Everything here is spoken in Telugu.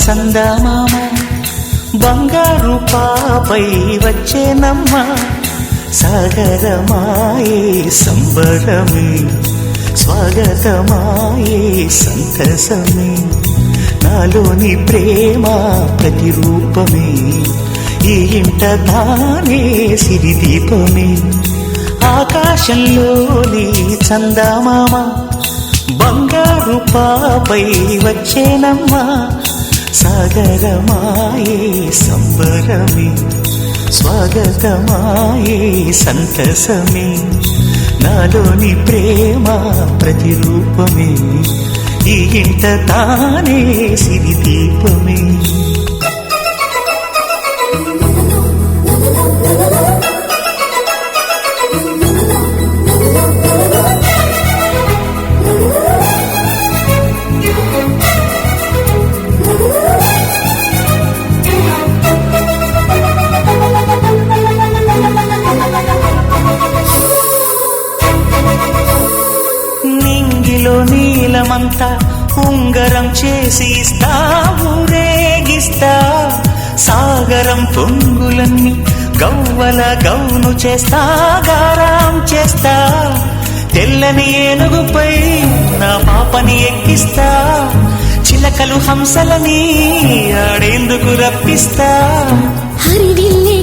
చందమామ బంగారు పాపై వచ్చేనమ్మ సాగరమాయే సంబరమే స్వాగతమాయే సంతసమే నాలోని ప్రేమ ప్రతిరూపమే ఈ ఇంట తానే సిరిదీపమే ఆకాశంలోని చందమామ బంగారు పాపై వచ్చేనమ్మా సాగరమాయే సంబరమే స్వాగతమాయే సంతసమే నాలోని ప్రేమ ప్రతిరూపమే ఈ ఇంట తానే సిరిదీపమే నీలమంతా ఉంగరం చేసి ఇస్తా ఊరేగిస్తా సాగరం పొంగులన్నీ గవ్వల గౌను చేస్తా గారాం చేస్తా తెల్లని ఏనుగుపై నా పాపని ఎక్కిస్తా చిలకలు హంసలని ఆడేందుకు రప్పిస్తా హరివిల్లే